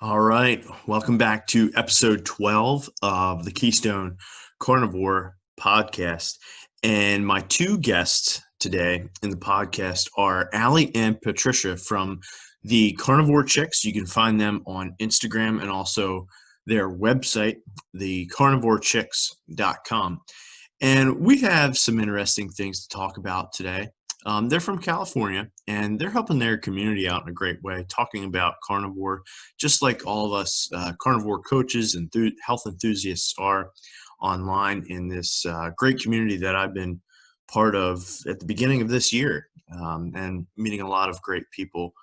All right. Welcome back to episode 12 of the Keystone Carnivore Podcast. And my two guests today in the podcast are Allie and Patricia from the Carnivore Chicks. You can find them on Instagram and also their website, thecarnivorechicks.com. And we have some interesting things to talk about today. They're from California, and they're helping their community out in a great way, talking about carnivore, just like all of us carnivore coaches and health enthusiasts are online in this great community that I've been part of at the beginning of this year, and meeting a lot of great people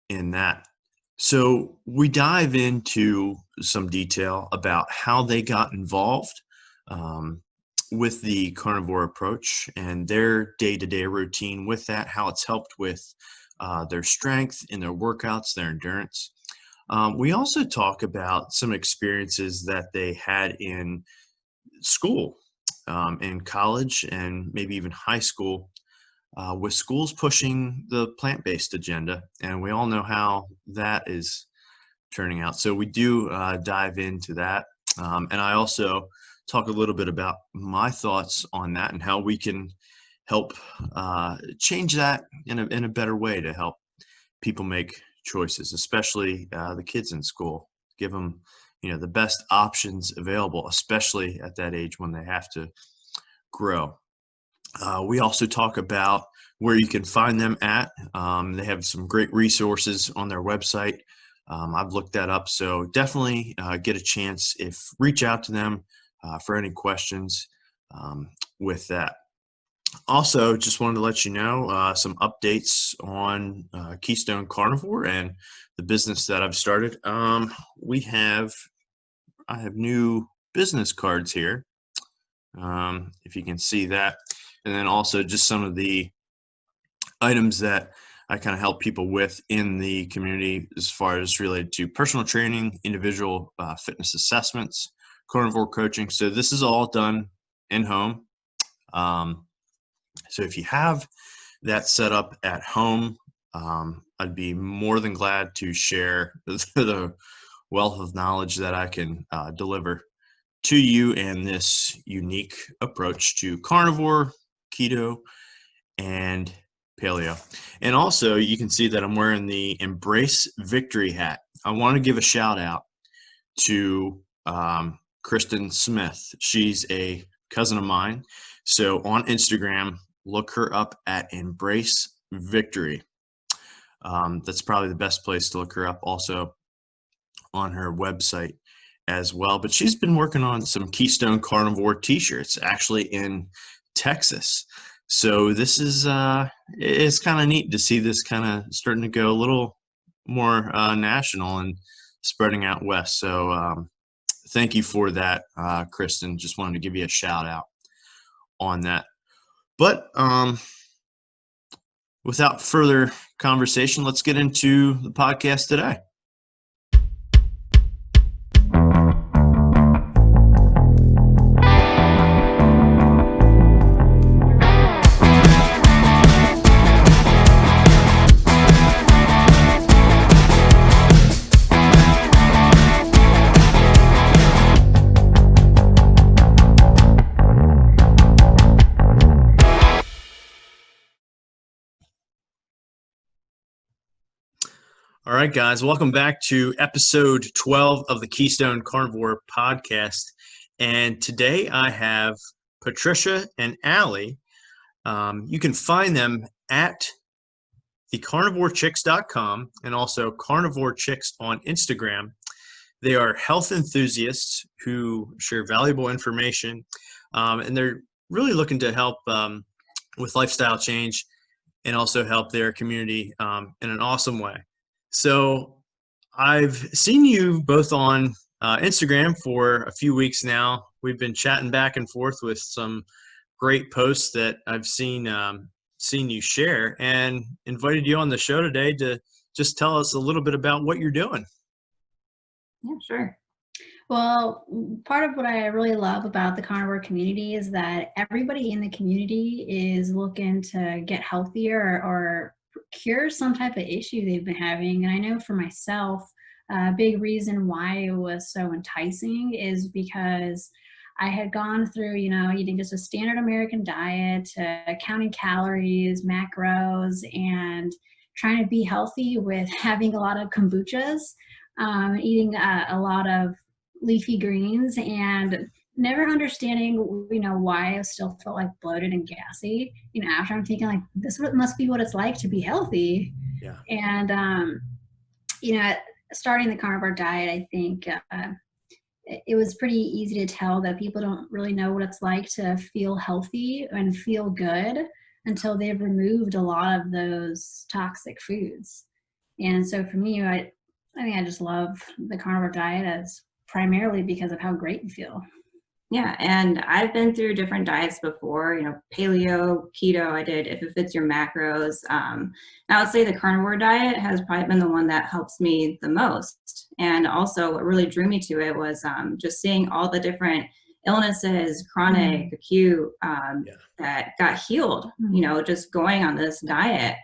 in that. So we dive into some detail about how they got involved with the carnivore approach and their day-to-day routine with that, how it's helped with their strength in their workouts, their endurance. We also talk about some experiences that they had in school, in college, and maybe even high school, with schools pushing the plant-based agenda. And we all know how that is turning out. So we do dive into that. And I also talk a little bit about my thoughts on that and how we can help change that in a better way to help people make choices, especially the kids in school. Give them, the best options available, especially at that age when they have to grow. We also talk about where you can find them at. They have some great resources on their website. I've looked that up, so definitely get a chance if reach out to them for any questions with that. Also, just wanted to let you know some updates on Keystone Carnivore and the business that I've started. I have new business cards here, if you can see that, and then also just some of the items that I kind of help people with in the community as far as related to personal training, individual fitness assessments, carnivore coaching. So this is all done in home. So if you have that set up at home, I'd be more than glad to share the wealth of knowledge that I can deliver to you and this unique approach to carnivore, keto, and paleo. And also you can see that I'm wearing the Embrace Victory hat. I want to give a shout out to Kristen Smith. She's a cousin of mine. So on Instagram, look her up at Embrace Victory. That's probably the best place to look her up. Also on her website as well. But she's been working on some Keystone Carnivore t-shirts actually in Texas. So this is it's kind of neat to see this kind of starting to go a little more national and spreading out west. So thank you for that, Kristen. Just wanted to give you a shout out on that. But without further conversation, let's get into the podcast today. All right, guys, welcome back to episode 12 of the Keystone Carnivore Podcast. And today I have Patricia and Allie. You can find them at thecarnivorechicks.com and also Carnivore Chicks on Instagram. They are health enthusiasts who share valuable information, and they're really looking to help with lifestyle change and also help their community in an awesome way. So I've seen you both on Instagram for a few weeks now. We've been chatting back and forth with some great posts that I've seen you share, and invited you on the show today to just tell us a little bit about what you're doing. Yeah, sure. Well, part of what I really love about the carnivore community is that everybody in the community is looking to get healthier or cure some type of issue they've been having. And I know for myself, a big reason why it was so enticing is because I had gone through, eating just a standard American diet, counting calories, macros, and trying to be healthy with having a lot of kombuchas, eating a lot of leafy greens, and never understanding, why I still felt like bloated and gassy. After I'm thinking like, this must be what it's like to be healthy. Yeah. And, starting the carnivore diet, I think it was pretty easy to tell that people don't really know what it's like to feel healthy and feel good until they've removed a lot of those toxic foods. And so for me, I think I just love the carnivore diet as primarily because of how great you feel. Yeah, and I've been through different diets before, paleo, keto, I did If It Fits Your Macros. I would say the carnivore diet has probably been the one that helps me the most. And also what really drew me to it was just seeing all the different illnesses, chronic, acute, that got healed, just going on this diet.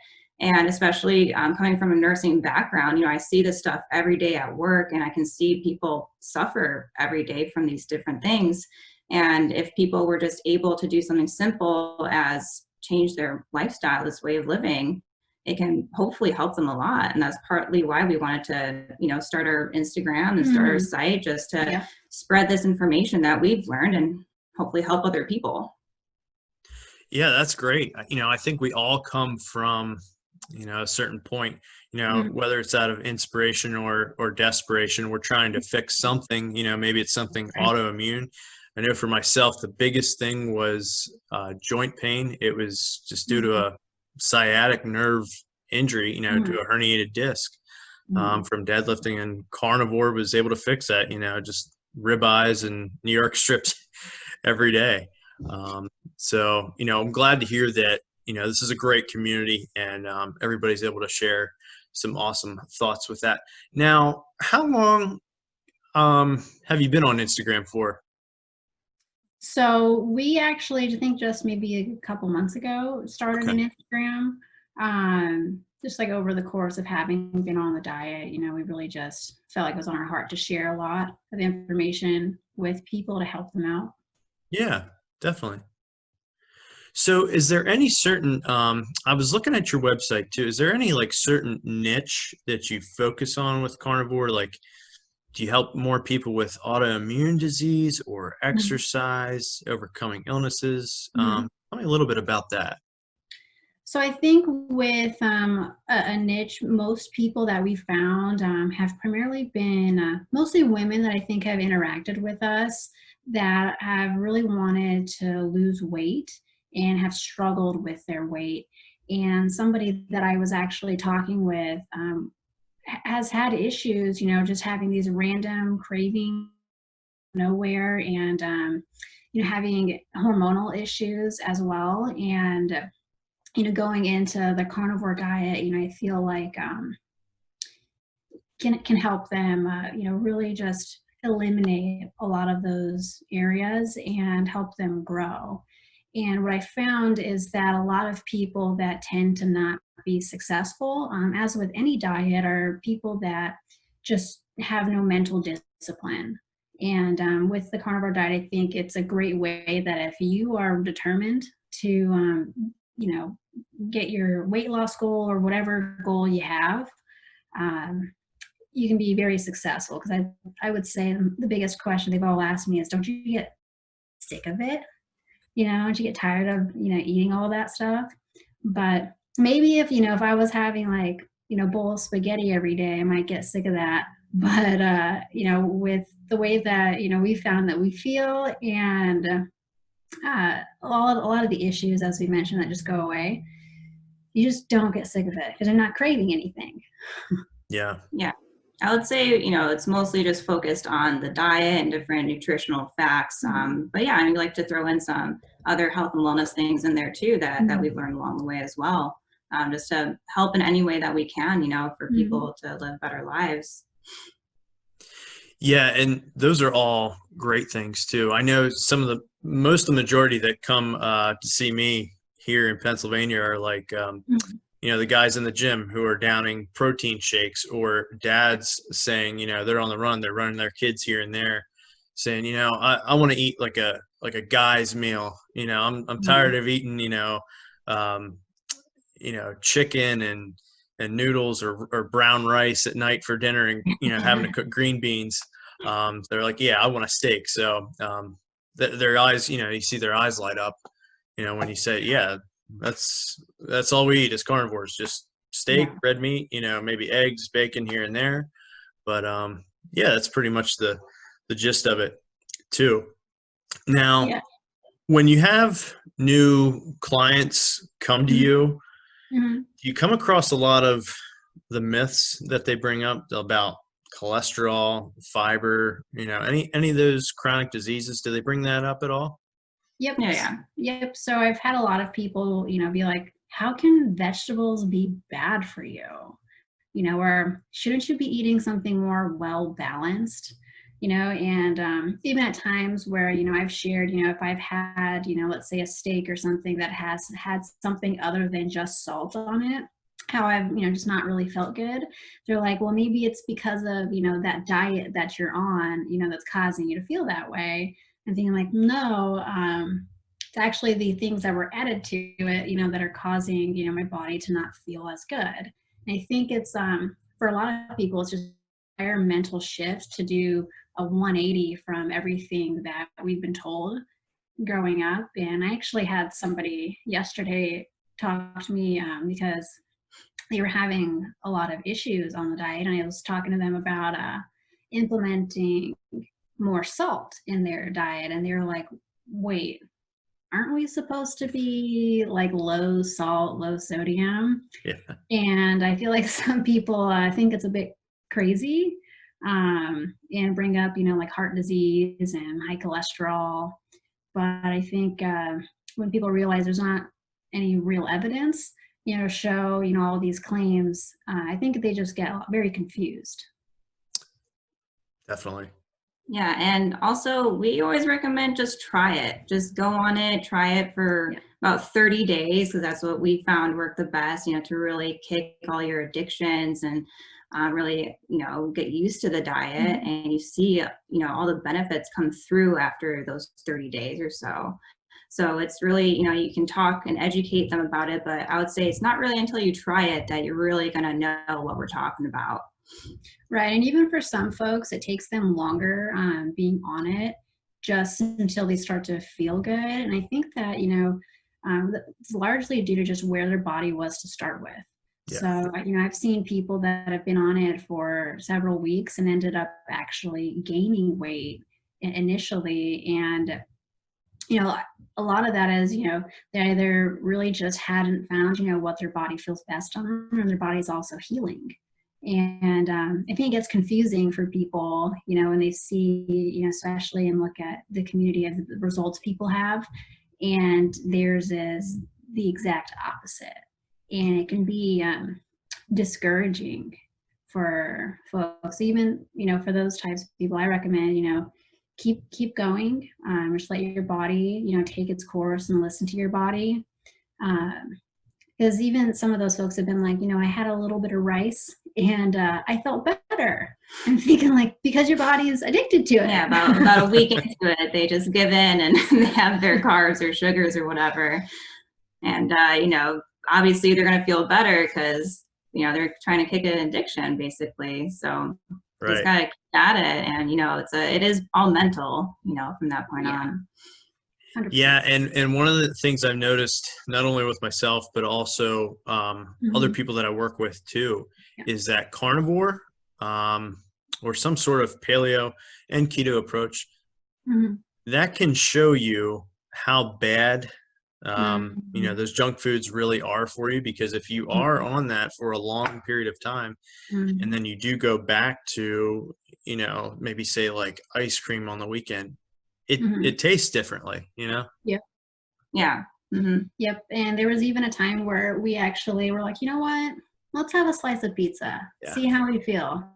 And especially coming from a nursing background, I see this stuff every day at work, and I can see people suffer every day from these different things. And if people were just able to do something simple as change their lifestyle, this way of living, it can hopefully help them a lot. And that's partly why we wanted to, start our Instagram and start our site, just to spread this information that we've learned and hopefully help other people. Yeah, that's great. I think we all come from a certain point, whether it's out of inspiration or desperation, we're trying to fix something, maybe it's something autoimmune. I know for myself, the biggest thing was joint pain. It was just due to a sciatic nerve injury, to a herniated disc from deadlifting, and carnivore was able to fix that, just ribeyes and New York strips every day. So, I'm glad to hear that this is a great community, and everybody's able to share some awesome thoughts with that. Now, how long have you been on Instagram for? So we actually, I think just maybe a couple months ago, started an Instagram. Just like over the course of having been on the diet, we really just felt like it was on our heart to share a lot of information with people to help them out. Yeah, definitely. So is there any certain, I was looking at your website too, is there any like certain niche that you focus on with carnivore? Like, do you help more people with autoimmune disease or exercise, overcoming illnesses? Tell me a little bit about that. So I think with a niche, most people that we found have primarily been mostly women that I think have interacted with us that have really wanted to lose weight and have struggled with their weight. And somebody that I was actually talking with has had issues, just having these random cravings nowhere, and having hormonal issues as well. And going into the carnivore diet, I feel like can help them, really just eliminate a lot of those areas and help them grow. And what I found is that a lot of people that tend to not be successful, as with any diet, are people that just have no mental discipline. And with the carnivore diet, I think it's a great way that if you are determined to, get your weight loss goal or whatever goal you have, you can be very successful. Because I would say the biggest question they've all asked me is, don't you get sick of it? Don't you get tired of, eating all that stuff? But maybe if I was having like, bowl of spaghetti every day, I might get sick of that. But, with the way that, we found that we feel, and a lot of the issues, as we mentioned, that just go away, you just don't get sick of it because you're not craving anything. Yeah. Yeah. I would say, it's mostly just focused on the diet and different nutritional facts. But yeah, I'd like to throw in some other health and wellness things in there too that we've learned along the way as well, just to help in any way that we can, for people to live better lives. Yeah, and those are all great things too. I know most of the majority that come to see me here in Pennsylvania are like the guys in the gym who are downing protein shakes, or dads saying, they're on the run, they're running their kids here and there, saying, I want to eat like a guy's meal. I'm tired of eating, chicken and noodles or brown rice at night for dinner, and having to cook green beans. They're like, yeah, I want a steak. So their eyes, you see their eyes light up, when you say, yeah, that's all we eat as carnivores, just steak, red meat, maybe eggs, bacon here and there. But yeah, that's pretty much the gist of it too. Now, when you have new clients come to you, do you come across a lot of the myths that they bring up about cholesterol, fiber, any of those chronic diseases? Do they bring that up at all? Yep. Yep. So I've had a lot of people, be like, how can vegetables be bad for you? Or shouldn't you be eating something more well-balanced? And even at times where, I've shared, if I've had, let's say a steak or something that has had something other than just salt on it, how I've, just not really felt good. They're like, well, maybe it's because of, that diet that you're on, that's causing you to feel that way. And thinking like, no, it's actually the things that were added to it, that are causing, my body to not feel as good. And I think it's, for a lot of people, it's just a higher mental shift to do a 180 from everything that we've been told growing up. And I actually had somebody yesterday talk to me because they were having a lot of issues on the diet, and I was talking to them about implementing more salt in their diet, and they were like, wait, aren't we supposed to be like low salt, low sodium? Yeah. And I feel like some people think it's a bit crazy, and bring up, like heart disease and high cholesterol. But I think when people realize there's not any real evidence, show, all these claims, I think they just get very confused. Definitely. Yeah, and also we always recommend just try it. Just go on it, try it for about 30 days, because that's what we found worked the best, to really kick all your addictions and really, get used to the diet, and you see, all the benefits come through after those 30 days or so. So it's really, you can talk and educate them about it, but I would say it's not really until you try it that you're really going to know what we're talking about. Right. And even for some folks, it takes them longer being on it just until they start to feel good. And I think that, it's largely due to just where their body was to start with. Yeah. So, I've seen people that have been on it for several weeks and ended up actually gaining weight initially. And, a lot of that is, they either really just hadn't found, what their body feels best on, and their body's also healing. And I think it gets confusing for people, when they see, especially and look at the community of the results people have, and theirs is the exact opposite. And it can be discouraging for folks. Even, for those types of people, I recommend, keep going. Just let your body, take its course and listen to your body. Because even some of those folks have been like, I had a little bit of rice and I felt better. I'm thinking like, because your body is addicted to it. Yeah, about a week into it, they just give in and they have their carbs or sugars or whatever. And, obviously they're going to feel better because, they're trying to kick an addiction basically. So just got to keep at it. And, it is all mental, from that point on. 100%. Yeah, and one of the things I've noticed, not only with myself, but also other people that I work with too, is that carnivore or some sort of paleo and keto approach, that can show you how bad those junk foods really are for you. Because if you are on that for a long period of time, and then you do go back to, maybe say like ice cream on the weekend, it tastes differently, Yep. Yeah. Yep. And there was even a time where we actually were like, you know what? Let's have a slice of pizza. See how we feel.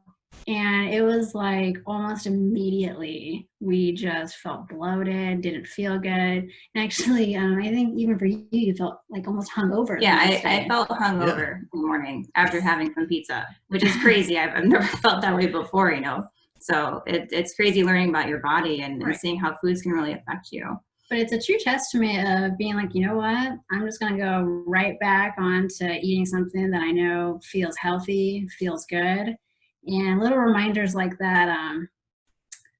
And it was like almost immediately we just felt bloated, didn't feel good. And actually, I think even for you, you felt like almost hungover. Yeah, I felt hungover in the morning after having some pizza, which is crazy. I've never felt that way before, you know. So it's crazy learning about your body and seeing how foods can really affect you. But it's a true testament of being like, you know what, I'm just going to go right back on to eating something that I know feels healthy, feels good. And little reminders like that,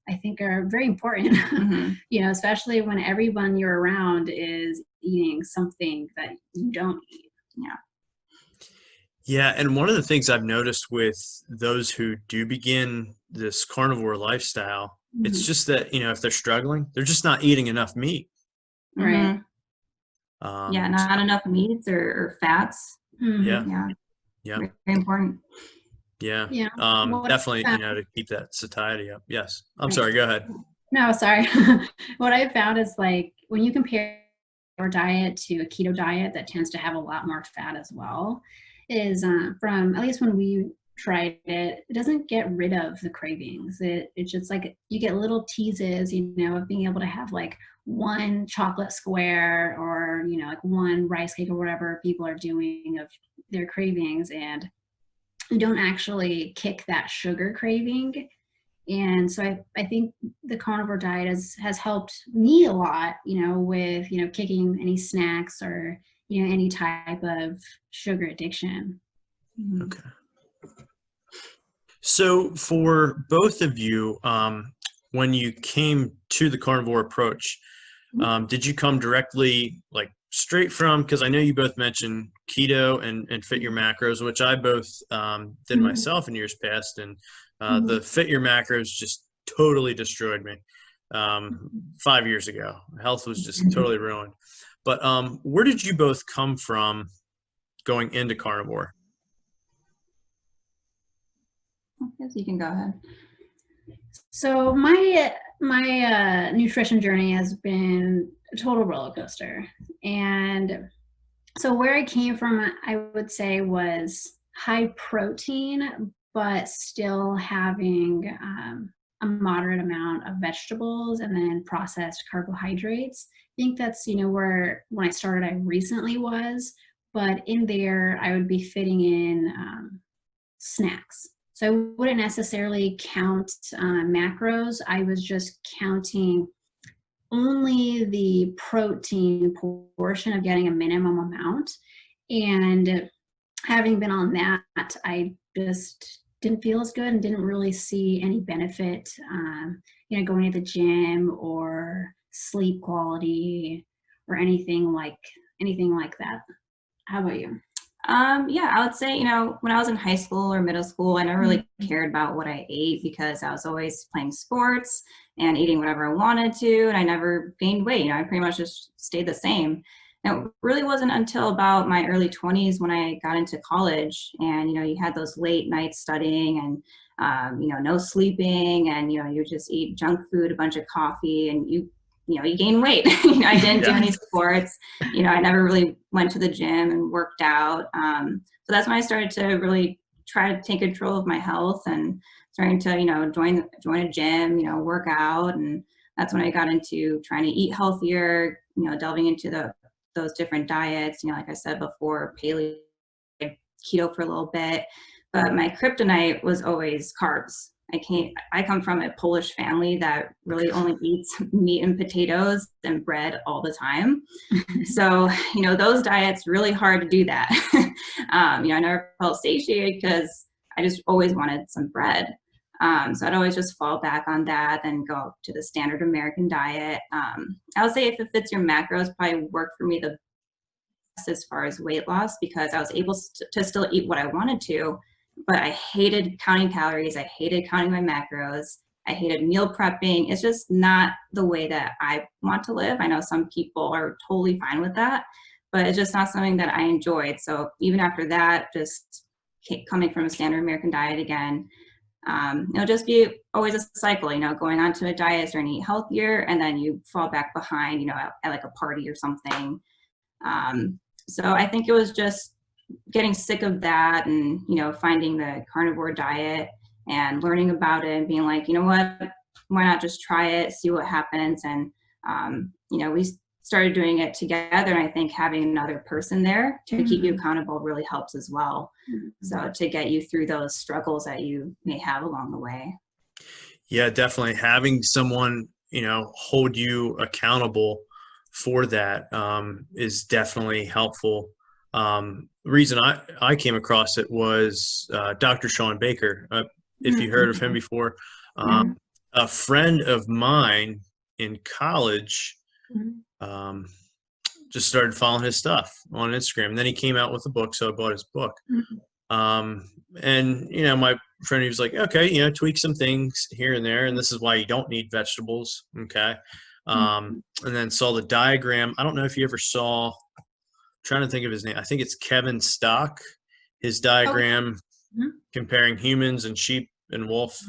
I think are very important, Mm-hmm. you know, especially when everyone you're around is eating something that you don't eat. Yeah. Yeah, and one of the things I've noticed with those who do begin this carnivore lifestyle, it's just that, you know, if they're struggling, they're just not eating enough meat. Right. Yeah, not enough meats or fats. Yeah. Yeah. Yeah. Very important. Yeah. Yeah. Definitely, you know, to keep that satiety up. Yes. I'm sorry. Go ahead. No, sorry. What I found is like when you compare our diet to a keto diet that tends to have a lot more fat as well, is from at least when we tried it, it doesn't get rid of the cravings. It's just like you get little teases, you know, of being able to have like one chocolate square or, you know, like one rice cake or whatever people are doing of their cravings, and you don't actually kick that sugar craving. And so I think the carnivore diet has helped me a lot, you know, with, you know, kicking any snacks or, you know, any type of sugar addiction. Okay. So for both of you, when you came to the carnivore approach, did you come directly, like straight from, because I know you both mentioned keto and Fit Your Macros, which I both did myself in years past, and the Fit Your Macros just totally destroyed me 5 years ago. Health was just totally ruined. But where did you both come from going into carnivore? I guess you can go ahead. So my nutrition journey has been a total roller coaster. And so where I came from, I would say, was high protein, but still having a moderate amount of vegetables and then processed carbohydrates. I think that's, you know, where when I started, I recently was, but in there I would be fitting in snacks. So I wouldn't necessarily count macros. I was just counting only the protein portion of getting a minimum amount. And having been on that, I just didn't feel as good and didn't really see any benefit, you know, going to the gym or sleep quality or anything like that. How about you? Yeah, I would say, you know, when I was in high school or middle school, I never really cared about what I ate because I was always playing sports and eating whatever I wanted to, and I never gained weight. You know, I pretty much just stayed the same. And it really wasn't until about my early 20s when I got into college, and, you know, you had those late nights studying and, you know, no sleeping, and, you know, you just eat junk food, a bunch of coffee, and you gain weight. I didn't do any sports. You know, I never really went to the gym and worked out. So that's when I started to really try to take control of my health and starting to, you know, join a gym, you know, work out. And that's when I got into trying to eat healthier, you know, delving into those different diets, you know, like I said before, paleo, keto for a little bit. But my kryptonite was always carbs. I come from a Polish family that really only eats meat and potatoes and bread all the time. So, you know, those diets, really hard to do that. You know, I never felt satiated because I just always wanted some bread. So I'd always just fall back on that and go to the standard American diet. I would say If It Fits Your Macros probably worked for me the best as far as weight loss, because I was able to still eat what I wanted to, but I hated counting calories. I hated counting my macros. I hated meal prepping. It's just not the way that I want to live. I know some people are totally fine with that, but it's just not something that I enjoyed. So even after that, just coming from a standard American diet again, it'll just be always a cycle, you know, going on to a diet or eat healthier, and then you fall back behind, you know, at like a party or something. So I think it was just getting sick of that and, you know, finding the carnivore diet and learning about it and being like, you know what, why not just try it, see what happens. And, we started doing it together. And I think having another person there to keep you accountable really helps as well. So to get you through those struggles that you may have along the way. Yeah, definitely having someone, hold you accountable for that is definitely helpful. The reason I came across it was Dr. Sean Baker. If you heard of him before, a friend of mine in college just started following his stuff on Instagram. And then he came out with a book, so I bought his book. And my friend, he was like, okay, tweak some things here and there, and this is why you don't need vegetables. Okay. And then saw the diagram. I don't know if you ever saw, I'm trying to think of his name. I think it's Kevin Stock, his diagram comparing humans and sheep and wolf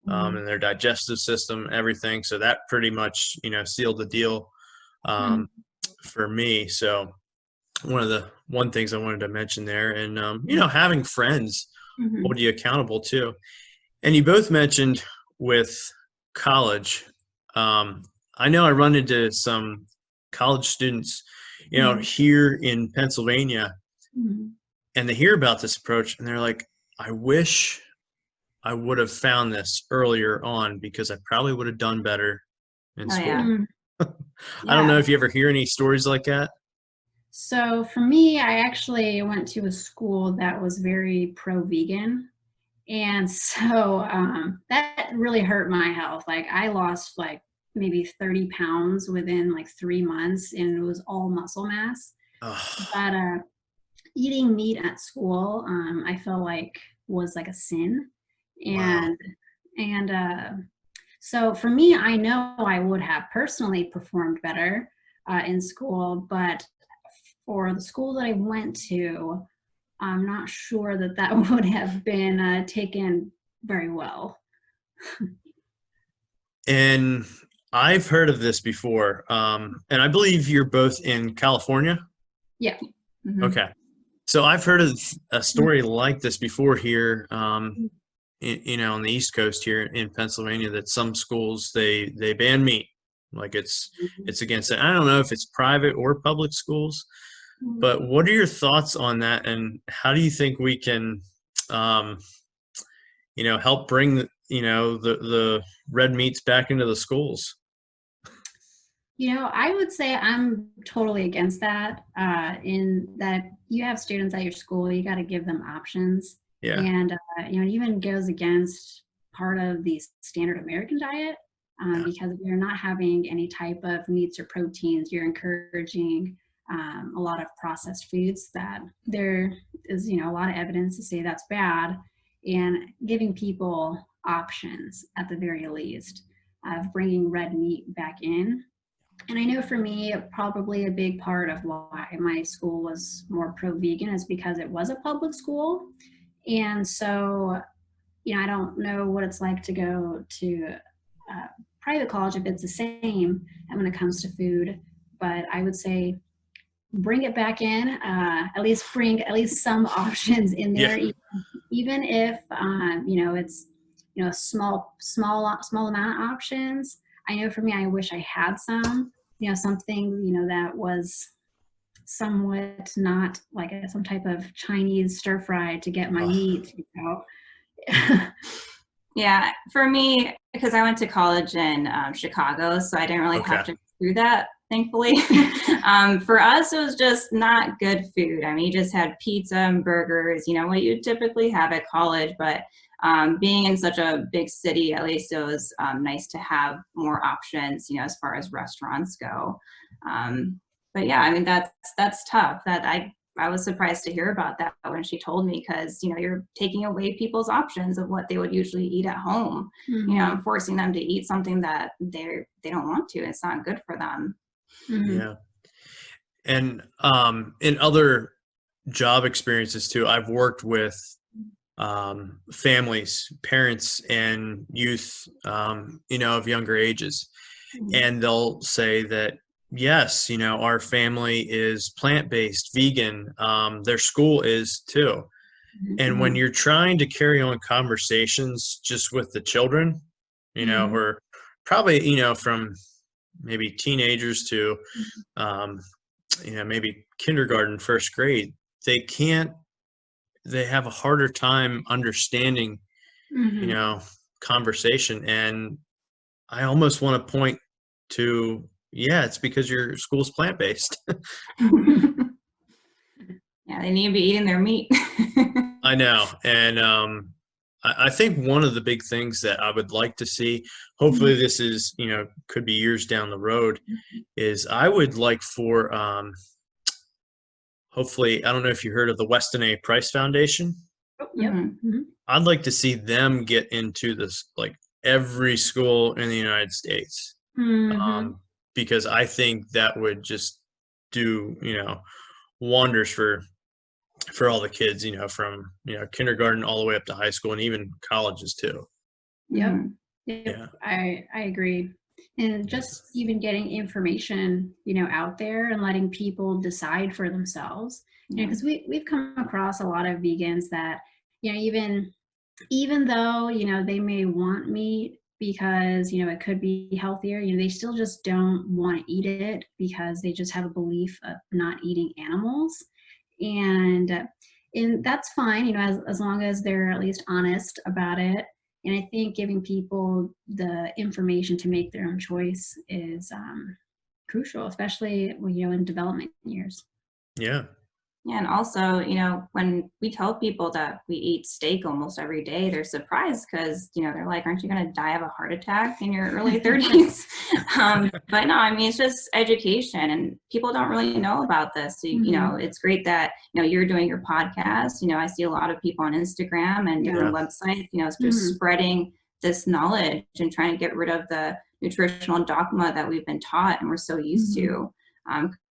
and their digestive system, everything. So that pretty much, sealed the deal for me. So one things I wanted to mention there, and having friends hold you accountable too. And you both mentioned with college. I know I run into some college students, here in Pennsylvania, and they hear about this approach and they're like, I wish I would have found this earlier on because I probably would have done better in school. Yeah. I don't know if you ever hear any stories like that. So for me, I actually went to a school that was very pro-vegan. And so that really hurt my health. Like I lost like maybe 30 pounds within like 3 months, and it was all muscle mass. But eating meat at school, I felt like was like a sin. And so for me, I know I would have personally performed better in school, but for the school that I went to, I'm not sure that would have been taken very well. And I've heard of this before, and I believe you're both in California? Yeah. Okay. So I've heard of a story like this before here, on the East Coast here in Pennsylvania, that some schools, they ban meat. Like it's against it. I don't know if it's private or public schools, but what are your thoughts on that? And how do you think we can, help bring the red meats back into the schools? I would say I'm totally against that, in that you have students at your school, you got to give them options. Yeah. And, it even goes against part of the standard American diet, because if you're not having any type of meats or proteins, you're encouraging a lot of processed foods that there is, a lot of evidence to say that's bad, and giving people options at the very least of bringing red meat back in. And I know for me, probably a big part of why my school was more pro-vegan is because it was a public school. And so, I don't know what it's like to go to private college if it's the same when it comes to food, but I would say bring it back in, at least bring at least some options in there, even if, it's, a small amount of options. I know for me, I wish I had some, something, that was somewhat not like some type of Chinese stir fry to get my meat, Yeah, for me, because I went to college in Chicago, so I didn't really have to do that, thankfully. For us, it was just not good food. I mean, you just had pizza and burgers, what you typically have at college, but being in such a big city, at least it was nice to have more options, as far as restaurants go. But yeah, I mean, that's tough. That I was surprised to hear about that when she told me, because, you're taking away people's options of what they would usually eat at home, and forcing them to eat something that they don't want to. It's not good for them. Yeah. And in other job experiences too, I've worked with families, parents, and youth, of younger ages, and they'll say that, yes, our family is plant-based, vegan. Their school is too. And when you're trying to carry on conversations just with the children, you know, or probably, you know, from maybe teenagers to, you know, maybe kindergarten, first grade, they have a harder time understanding, you know, conversation. And I almost want to point to, yeah, it's because your school's plant-based. Yeah, they need to be eating their meat. I know. And I think one of the big things that I would like to see, hopefully this is, you know, could be years down the road, is I would like for, hopefully, I don't know if you heard of the Weston A. Price Foundation. Yep. I'd like to see them get into this, like every school in the United States, because I think that would just do, you know, wonders for all the kids, you know, from, you know, kindergarten all the way up to high school and even colleges too. Yep. Yeah. I agree. And just even getting information, you know, out there and letting people decide for themselves. You know, because we've come across a lot of vegans that, you know, even though, you know, they may want meat because, you know, it could be healthier, you know, they still just don't want to eat it because they just have a belief of not eating animals. And that's fine, you know, as long as they're at least honest about it. And I think giving people the information to make their own choice is crucial, especially, you know, in development years. Yeah. Yeah, and also, you know, when we tell people that we eat steak almost every day, they're surprised because, you know, they're like, aren't you going to die of a heart attack in your early 30s? But no, I mean, it's just education and people don't really know about this. So, you know, it's great that, you know, you're doing your podcast. You know, I see a lot of people on Instagram and different websites, you know, it's just spreading this knowledge and trying to get rid of the nutritional dogma that we've been taught and we're so used to.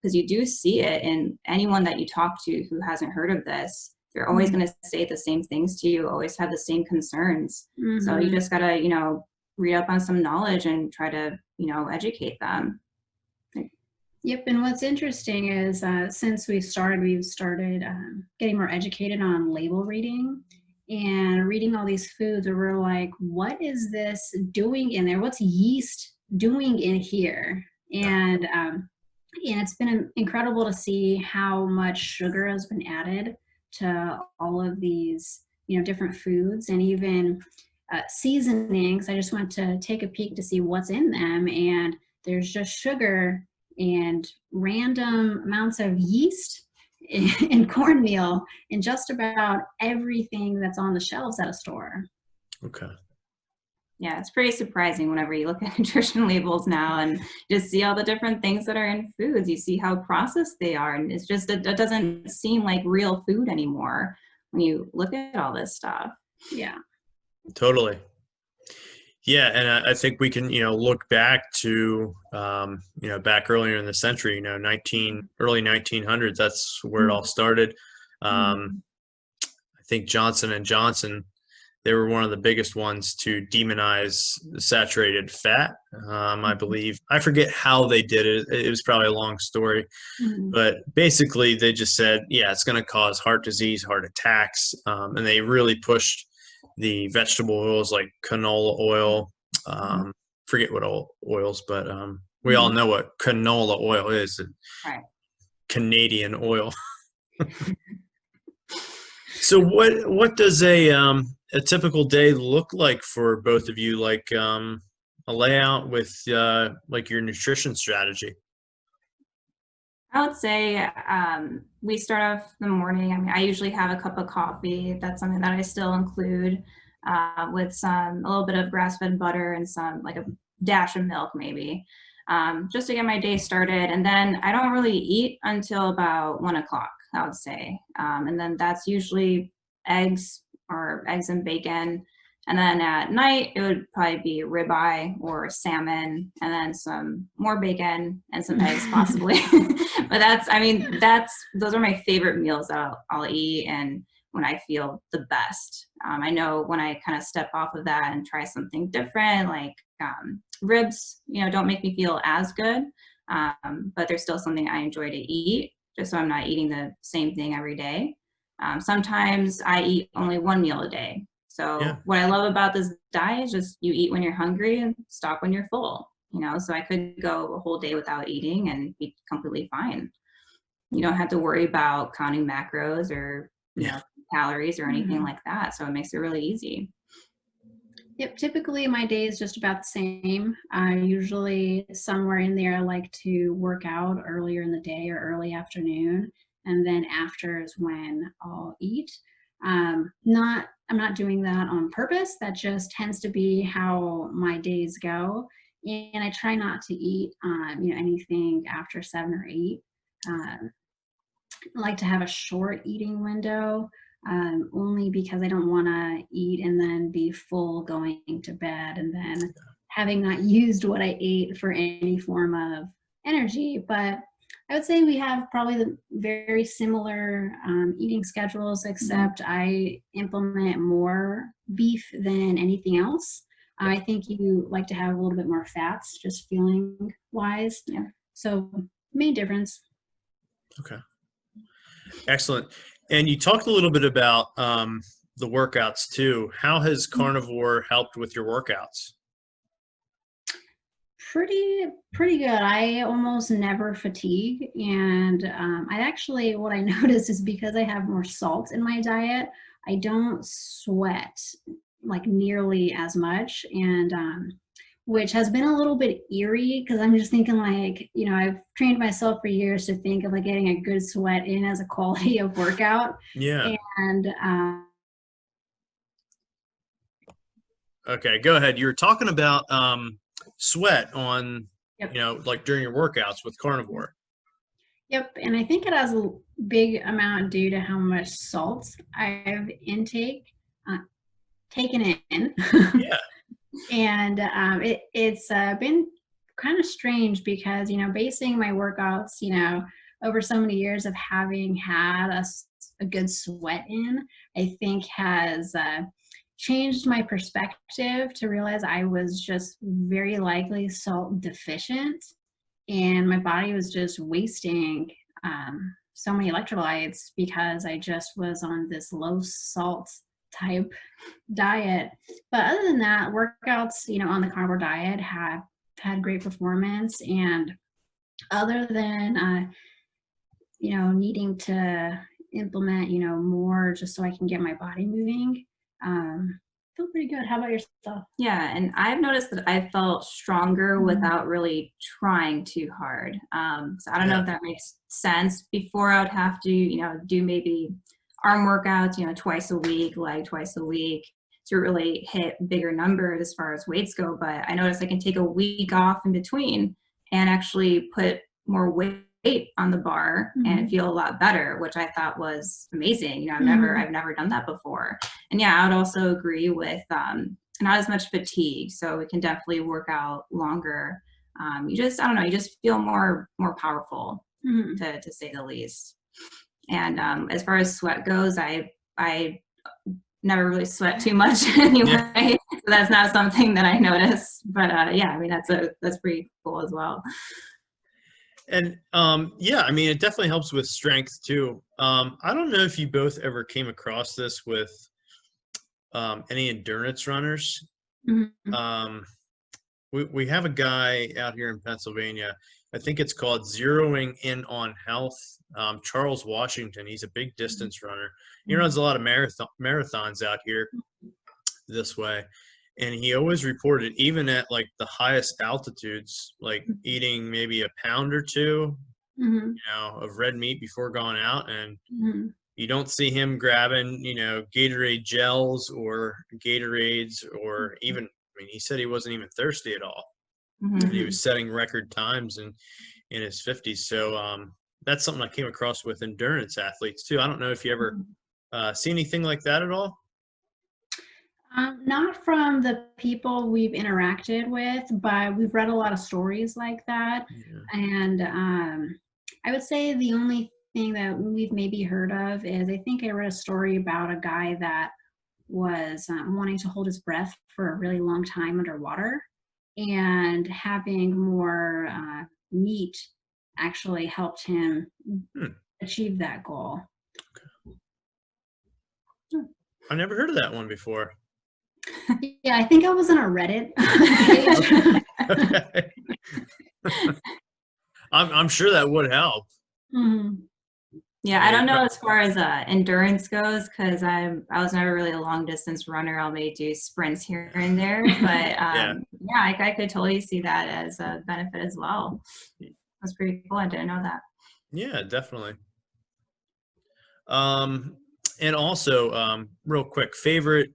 Because you do see it in anyone that you talk to who hasn't heard of this. They're always going to say the same things to you, always have the same concerns. So you just got to, you know, read up on some knowledge and try to, you know, educate them. Yep. And what's interesting is since we've started getting more educated on label reading and reading all these foods where we're like, what is this doing in there? What's yeast doing in here? And it's been incredible to see how much sugar has been added to all of these, you know, different foods and even seasonings. I just went to take a peek to see what's in them, and there's just sugar and random amounts of yeast and cornmeal in just about everything that's on the shelves at a store. Okay. Yeah, it's pretty surprising whenever you look at nutrition labels now and just see all the different things that are in foods. You see how processed they are. And it's just, it doesn't seem like real food anymore when you look at all this stuff. Yeah. Totally. Yeah. And I think we can, you know, look back to, you know, back earlier in the century, you know, early 1900s, that's where it all started. I think Johnson & Johnson, they were one of the biggest ones to demonize saturated fat. I believe, I forget how they did it. It was probably a long story, but basically they just said, yeah, it's going to cause heart disease, heart attacks. And they really pushed the vegetable oils like canola oil. Forget what oils, but we all know what canola oil is. Right. Canadian oil. So what does a typical day look like for both of you? Like a layout with like your nutrition strategy? I would say we start off the morning. I mean, I usually have a cup of coffee. That's something that I still include with a little bit of grass-fed butter and some, like a dash of milk maybe, just to get my day started. And then I don't really eat until about 1 o'clock, I would say. And then that's usually eggs and bacon. And then at night, it would probably be ribeye or salmon, and then some more bacon and some eggs possibly. But those are my favorite meals that I'll eat and when I feel the best. I know when I kind of step off of that and try something different, like ribs, you know, don't make me feel as good, but they're still something I enjoy to eat, just so I'm not eating the same thing every day. Sometimes I eat only one meal a day. So Yeah. what I love about this diet is just you eat when you're hungry and stop when you're full, so I could go a whole day without eating and be completely fine. You don't have to worry about counting macros or, Yeah. calories or anything Mhm. like that. So it makes it really easy. Yep, typically my day is just about the same. Usually somewhere in there, I like to work out earlier in the day or early afternoon, and then after is when I'll eat. I'm not doing that on purpose. That just tends to be how my days go, and I try not to eat, anything after 7 or 8. Um, I like to have a short eating window, only because I don't want to eat and then be full going to bed and then having not used what I ate for any form of energy. But I would say we have probably the very similar eating schedules, except I implement more beef than anything else. I think you like to have a little bit more fats, just feeling wise. Yeah. So, main difference. Okay. Excellent. And you talked a little bit about the workouts too. How has carnivore helped with your workouts? Pretty good. I almost never fatigue, and I actually what I noticed is because I have more salt in my diet, I don't sweat like nearly as much, and which has been a little bit eerie because I'm just thinking like, I've trained myself for years to think of like getting a good sweat in as a quality of workout, Yeah. and Okay, go ahead. You were talking about sweat on, yep. like during your workouts with carnivore. Yep, and I think it has a big amount due to how much salt I've uh, taken in. Yeah. And it's been kind of strange because, basing my workouts, over so many years of having had a good sweat in, I think has changed my perspective to realize I was just very likely salt deficient, and my body was just wasting so many electrolytes because I just was on this low salt type diet. But other than that, workouts, on the carnivore diet have had great performance. And other than, needing to implement, more just so I can get my body moving, feel pretty good. How about yourself? Yeah, and I've noticed that I felt stronger without really trying too hard. So I don't know Yeah. if that makes sense. Before I would have to, do maybe arm workouts, twice a week, leg twice a week to really hit bigger numbers as far as weights go. But I noticed I can take a week off in between and actually put more weight on the bar and feel a lot better, which I thought was amazing. I've never done that before. And yeah, I would also agree with not as much fatigue, so we can definitely work out longer. I don't know, you just feel more powerful, to say the least. And as far as sweat goes, I never really sweat too much anyway, Yeah. so that's not something that I notice. But yeah, I mean that's pretty cool as well. And yeah, I mean, it definitely helps with strength too. I don't know if you both ever came across this with any endurance runners. Mm-hmm. We have a guy out here in Pennsylvania. I think it's called Zeroing In on Health. Charles Washington. He's a big distance runner. He runs a lot of marathons out here this way. And he always reported, even at like the highest altitudes, like eating maybe a pound or two, of red meat before going out. And you don't see him grabbing, Gatorade gels or Gatorades or even, I mean, he said he wasn't even thirsty at all. And he was setting record times in his 50s. So that's something I came across with endurance athletes too. I don't know if you ever see anything like that at all. Not from the people we've interacted with, but we've read a lot of stories like that. Yeah. And I would say the only thing that we've maybe heard of is I think I read a story about a guy that was wanting to hold his breath for a really long time underwater, and having more meat actually helped him achieve that goal. I never heard of that one before. Yeah, I think I was on a Reddit page. Okay. I'm sure that would help. Mhm. Yeah, I don't know as far as endurance goes, because I was never really a long distance runner. I'll maybe do sprints here and there, but Yeah. I could totally see that as a benefit as well. That's pretty cool. I didn't know that. Yeah, definitely. And also, real quick, favorite.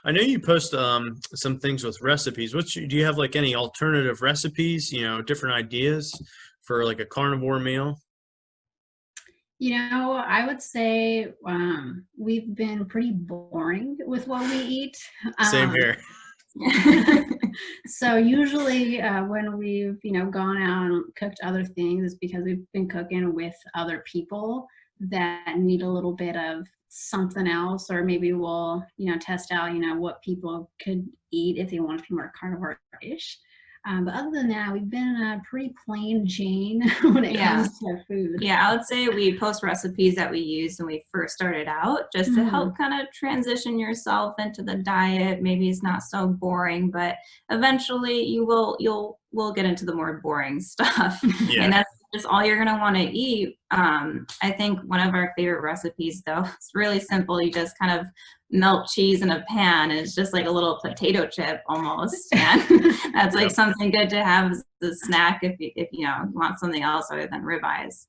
I know you post some things with recipes. Do you have like any alternative recipes? Different ideas for like a carnivore meal? I would say we've been pretty boring with what we eat. Same here. So usually when we've gone out and cooked other things, it's because we've been cooking with other people that need a little bit of something else, or maybe we'll test out what people could eat if they want to be more carnivore-ish. But other than that, we've been pretty plain Jane when it comes to food. Yeah, I would say we post recipes that we used when we first started out, just to help kind of transition yourself into the diet. Maybe it's not so boring, but eventually you'll get into the more boring stuff. Yeah. And that's just all you're gonna want to eat. I think one of our favorite recipes, though, it's really simple. You just kind of melt cheese in a pan, and it's just like a little potato chip almost, and that's like something good to have as a snack if you want something else other than ribeyes.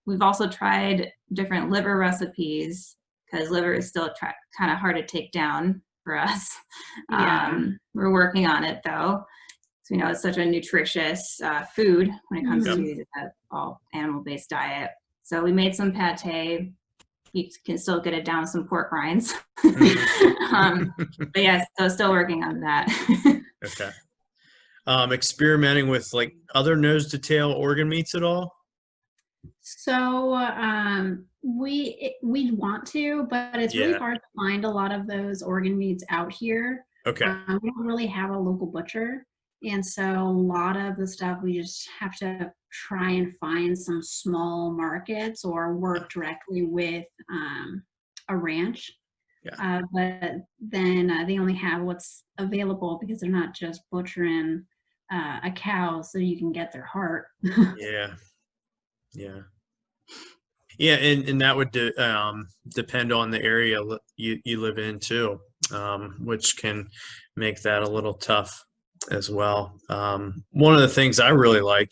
We've also tried different liver recipes, because liver is still kind of hard to take down for us. We're working on it though. So it's such a nutritious food when it comes to all animal-based diet. So we made some pate. You can still get it down with some pork rinds. But yeah, so still working on that. Okay. Experimenting with like other nose to tail organ meats at all? So we want to, but it's really hard to find a lot of those organ meats out here. Okay. We don't really have a local butcher. And so a lot of the stuff we just have to try and find some small markets or work directly with a ranch. Yeah. But then they only have what's available, because they're not just butchering a cow so you can get their heart. Yeah. And that would depend on the area you live in too, which can make that a little tough as well. One of the things I really like,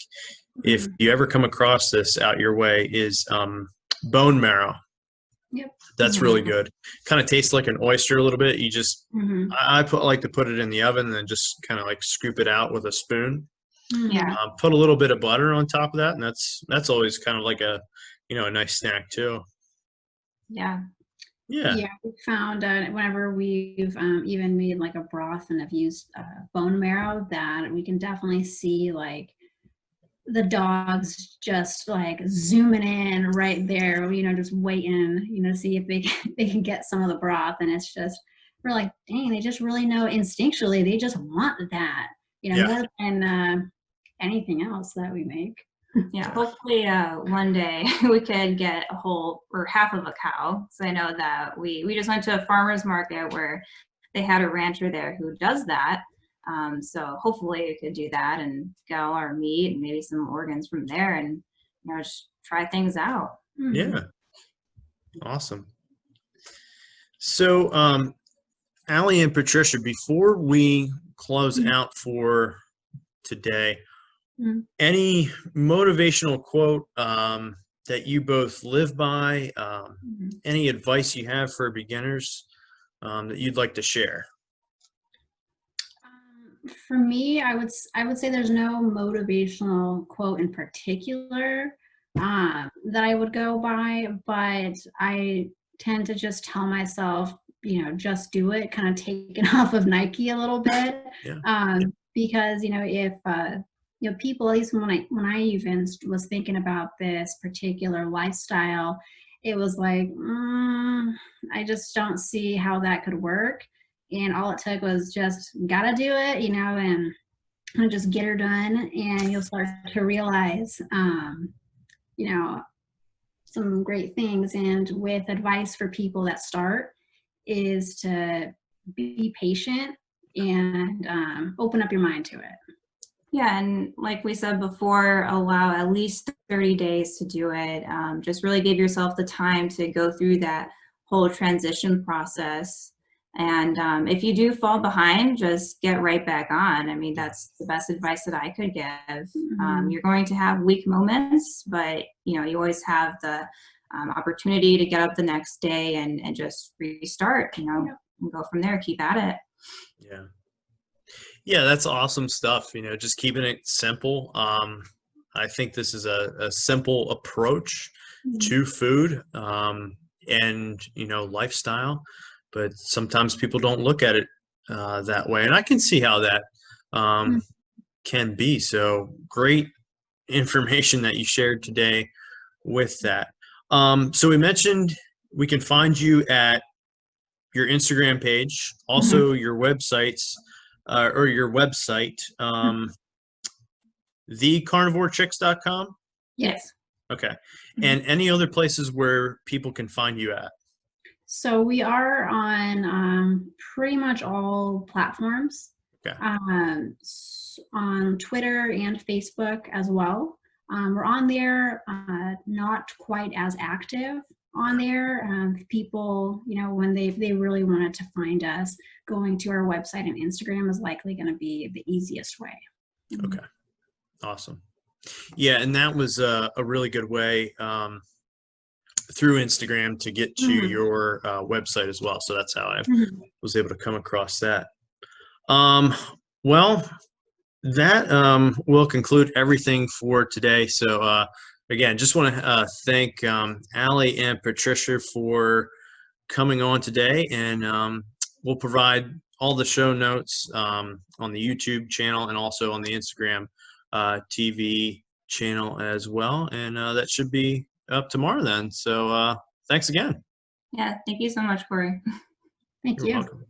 if you ever come across this out your way, is bone marrow. Yep. That's really good. Kind of tastes like an oyster a little bit. You just I like to put it in the oven and then just kind of like scoop it out with a spoon. Yeah. Put a little bit of butter on top of that, and that's always kind of like a nice snack too. Yeah, we found whenever we've even made like a broth and have used bone marrow, that we can definitely see like the dogs just like zooming in right there, just waiting, to see if they can get some of the broth. And it's just, we're like, dang, they just really know instinctually, they just want that, more than anything else that we make. Yeah, hopefully one day we could get a whole or half of a cow. So I know that we just went to a farmer's market where they had a rancher there who does that. So hopefully we could do that and get all our meat and maybe some organs from there, and just try things out. Yeah. Awesome. So Allie and Patricia, before we close out for today, any motivational quote that you both live by, any advice you have for beginners that you'd like to share? For me, I would say there's no motivational quote in particular that I would go by, but I tend to just tell myself, just do it, kind of taken off of Nike a little bit. Because if people, at least when I even was thinking about this particular lifestyle, it was like, I just don't see how that could work. And all it took was just gotta do it, and just get her done, and you'll start to realize, some great things. And with advice for people that start is to be patient and open up your mind to it. Yeah, and like we said before, allow at least 30 days to do it. Just really give yourself the time to go through that whole transition process. And if you do fall behind, just get right back on. I mean, that's the best advice that I could give. You're going to have weak moments, but you always have the opportunity to get up the next day and just restart, and go from there, keep at it. Yeah. Yeah, that's awesome stuff. Just keeping it simple. I think this is a simple approach to food and lifestyle, but sometimes people don't look at it that way, and I can see how that can be. So great information that you shared today with that. So we mentioned we can find you at your Instagram page, also your websites. Or your website, thecarnivorechicks.com? Yes. Okay. And any other places where people can find you at? So we are on pretty much all platforms. Okay. On Twitter and Facebook as well. We're on there, not quite as active on there. People, when they really wanted to find us, going to our website and Instagram is likely going to be the easiest way. Okay. Awesome. Yeah, and that was a really good way through Instagram to get to your website as well. So that's how I was able to come across that. Well, that will conclude everything for today. So again, just want to thank Allie and Patricia for coming on today, and we'll provide all the show notes on the YouTube channel and also on the Instagram TV channel as well. And that should be up tomorrow then. So thanks again. Yeah, thank you so much, Corey. Thank you. You're welcome.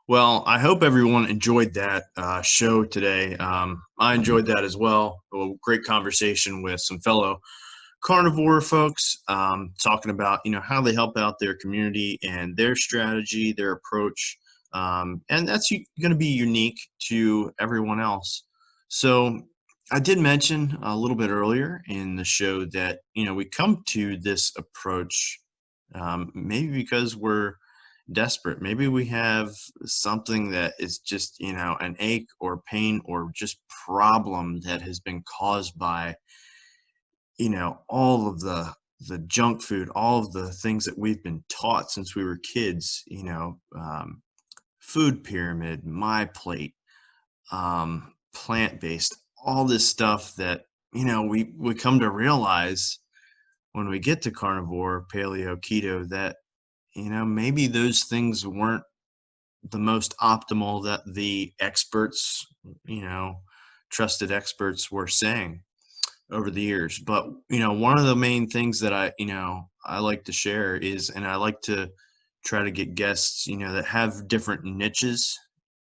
Well, I hope everyone enjoyed that show today. I enjoyed that as well. A great conversation with some fellow carnivore folks, talking about how they help out their community and their strategy, their approach, and that's going to be unique to everyone else. So I did mention a little bit earlier in the show that we come to this approach maybe because we're desperate. Maybe we have something that is just an ache or pain or just problem that has been caused by all of the junk food, all of the things that we've been taught since we were kids, food pyramid, my plate, plant-based, all this stuff that we come to realize when we get to carnivore, paleo, keto, that maybe those things weren't the most optimal that the experts, trusted experts were saying over the years. But, one of the main things that I like to share is, and I like to try to get guests, that have different niches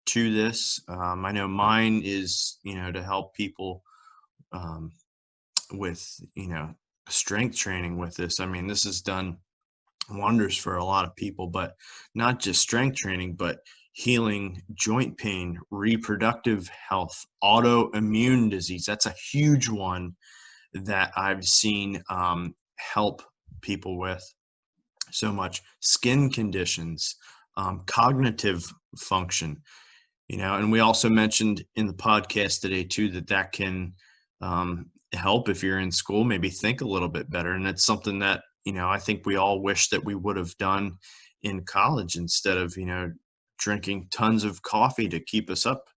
to this. I know mine is, to help people with, strength training with this. I mean, this has done wonders for a lot of people, but not just strength training, but healing joint pain, reproductive health, autoimmune disease. That's a huge one that I've seen help people with so much. Skin conditions, cognitive function, and we also mentioned in the podcast today too that can help if you're in school, maybe think a little bit better. And it's something that I think we all wish that we would have done in college instead of, drinking tons of coffee to keep us up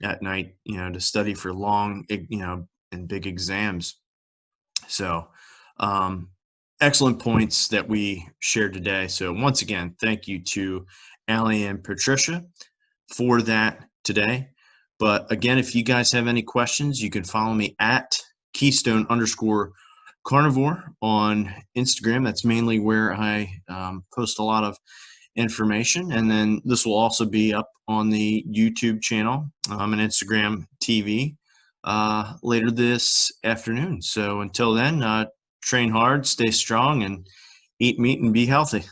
at night, to study for long, and big exams. So, excellent points that we shared today. So once again, thank you to Allie and Patricia for that today. But again, if you guys have any questions, you can follow me at Keystone_Carnivore on Instagram. That's mainly where I post a lot of information. And then this will also be up on the YouTube channel and Instagram TV later this afternoon. So until then, train hard, stay strong, and eat meat and be healthy.